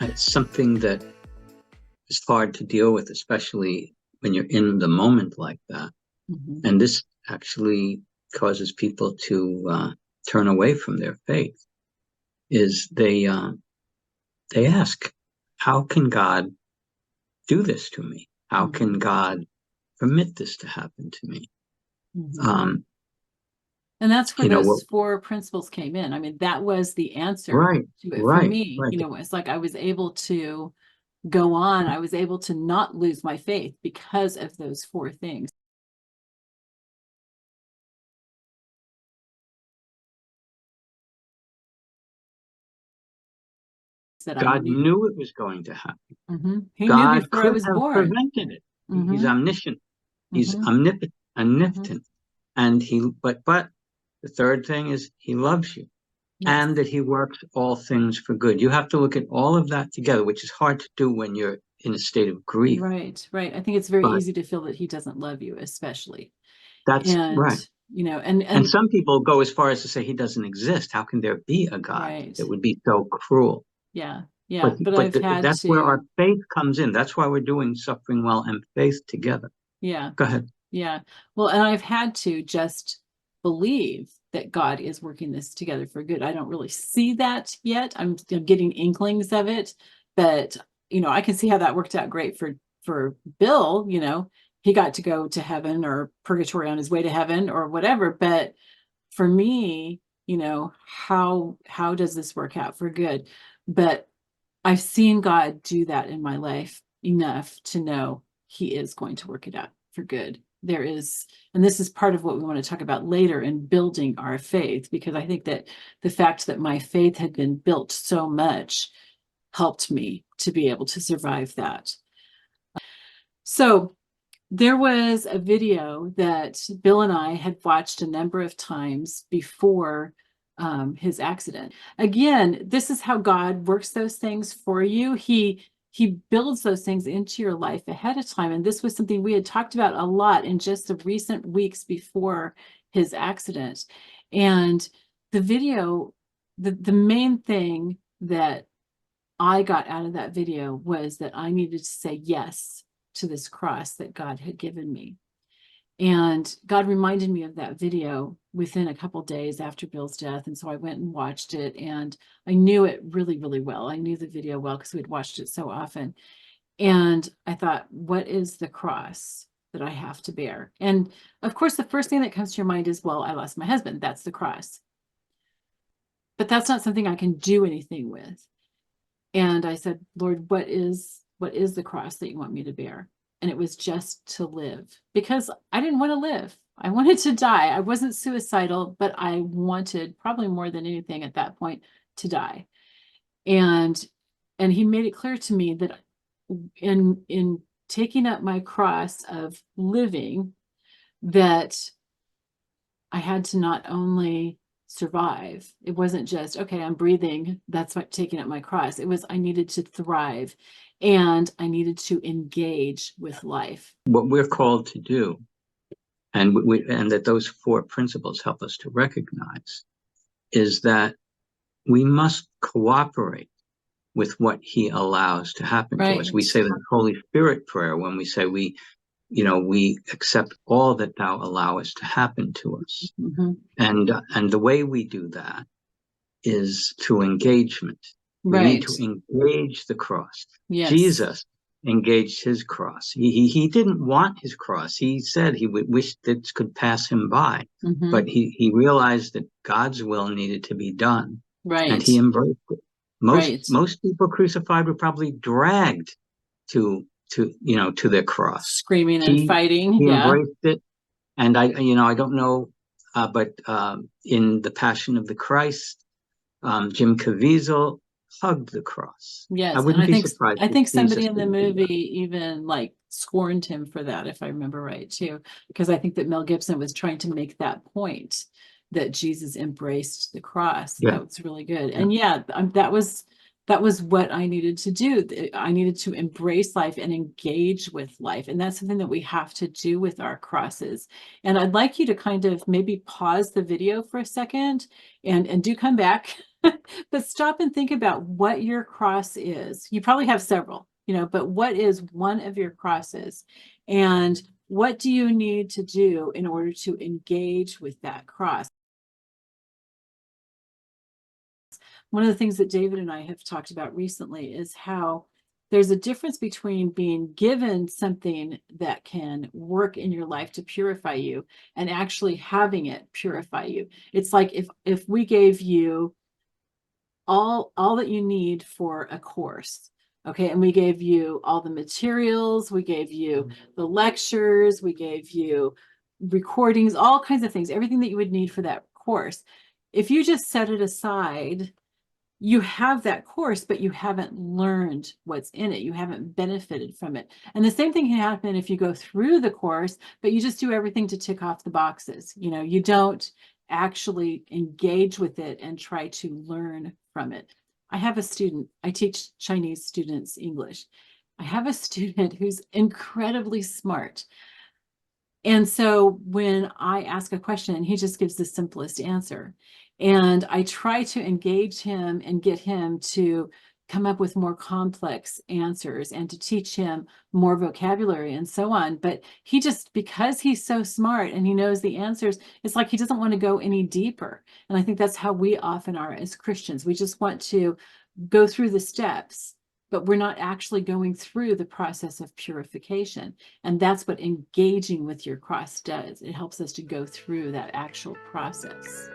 It's something that is hard to deal with, especially when you're in the moment like that. Mhm. And this actually causes people to turn away from their faith. Is they ask, how can God do this to me? How can Mhm. God permit this to happen to me? Mhm. Um, And that's where you know what? those four principles came in. I mean, that was the answer Right, to it for right, me. right. It's like I was able to go on. I was able to not lose my faith because of those four things that I God knew. knew it was going to happen. He knew God before I could was have born. prevented it. He's hmm omniscient. He's hmm hmm omnipotent, and but the third thing is he loves you, Yes. and that he works all things for good. You have to look at all of that together, which is hard to do when you're in a state of grief. Right. Right. I think it's very But easy to feel that he doesn't love you, especially. that's And, right. and, And and some people go as far as to say he doesn't exist. How can there be a God right. that would be so cruel? Yeah. But Yeah. But I've had that's where our to, faith comes in. That's why we're doing suffering well and faith together. yeah. Go ahead. Yeah. Well, and I've had to just believe that God is working this together for good. I don't really see that yet. I'm getting inklings of it, but I can see how that worked out great for Bill, he got to go to heaven or purgatory on his way to heaven or whatever, but for me, how does this work out for good? But I've seen God do that in my life enough to know he is going to work it out for good. There is, and this is part of what we want to talk about later in building our faith, because I think that the fact that my faith had been built so much helped me to be able to survive that. So there was a video that Bill and I had watched a number of times before his accident. Again, this is how God works those things for you. He builds those things into your life ahead of time. And this was something we had talked about a lot in just the recent weeks before his accident. And the video, the main thing that I got out of that video was that I needed to say yes to this cross that God had given me. And God reminded me of that video within a couple days after Bill's death. And so I went and watched it, and I knew it really, really well. I knew the video well because we'd watched it so often. And I thought, what is the cross that I have to bear? And of course, the first thing that comes to your mind is, well, I lost my husband. That's the cross. But that's not something I can do anything with. And I said, Lord, what is the cross that you want me to bear? And it was just to live, because I didn't want to live. I wanted to die. I wasn't suicidal, but I wanted, probably more than anything at that point, to die. And he made it clear to me that in taking up my cross of living, that I had to not only survive. It wasn't just, okay, I'm breathing, that's what taking up my cross. It was, I needed to thrive, and I needed to engage with life. What we're called to do, and that those four principles help us to recognize, is that we must cooperate with what he allows to happen to us. We Right. say the Holy Spirit prayer when we say we accept all that thou allow us to happen to us. Mhm. And the way we do that is through engagement. We need Right. to engage the cross. Yes. Jesus engaged his cross. He didn't want his cross. He said he would wish that could pass him by, but hmm he realized that God's will needed to be done, and he Right. embraced it. Most Right. most people crucified were probably dragged to their cross. Screaming and He fighting. he Yeah. embraced it, and I don't know, but in the Passion of the Christ, Jim Caviezel hugged the cross. I Yes. And wouldn't I be think surprised I if think somebody Jesus in the didn't do that. movie even like scorned him for that, if I remember right, too, because I think that Mel Gibson was trying to make that point that Jesus embraced the cross. Yeah, That was really good. yeah. And yeah, that was that was what I needed to do. I needed to embrace life and engage with life. And that's something that we have to do with our crosses. And I'd like you to kind of maybe pause the video for a second and do come back, but stop and think about what your cross is. You probably have several, but what is one of your crosses? And what do you need to do in order to engage with that cross? One of the things that David and I have talked about recently is how there's a difference between being given something that can work in your life to purify you and actually having it purify you. It's like if we gave you all that you need for a course, okay, and we gave you all the materials, we gave you the lectures, we gave you recordings, all kinds of things, everything that you would need for that course. If you just set it aside, you have that course, but you haven't learned what's in it. You haven't benefited from it. And the same thing can happen if you go through the course, but you just do everything to tick off the boxes. You don't actually engage with it and try to learn from it. I have a student, I teach Chinese students English. I have a student who's incredibly smart. And so when I ask a question, he just gives the simplest answer. And I try to engage him and get him to come up with more complex answers and to teach him more vocabulary and so on. But he just, because he's so smart and he knows the answers, it's like he doesn't want to go any deeper. And I think that's how we often are as Christians. We just want to go through the steps, but we're not actually going through the process of purification. And that's what engaging with your cross does. It helps us to go through that actual process.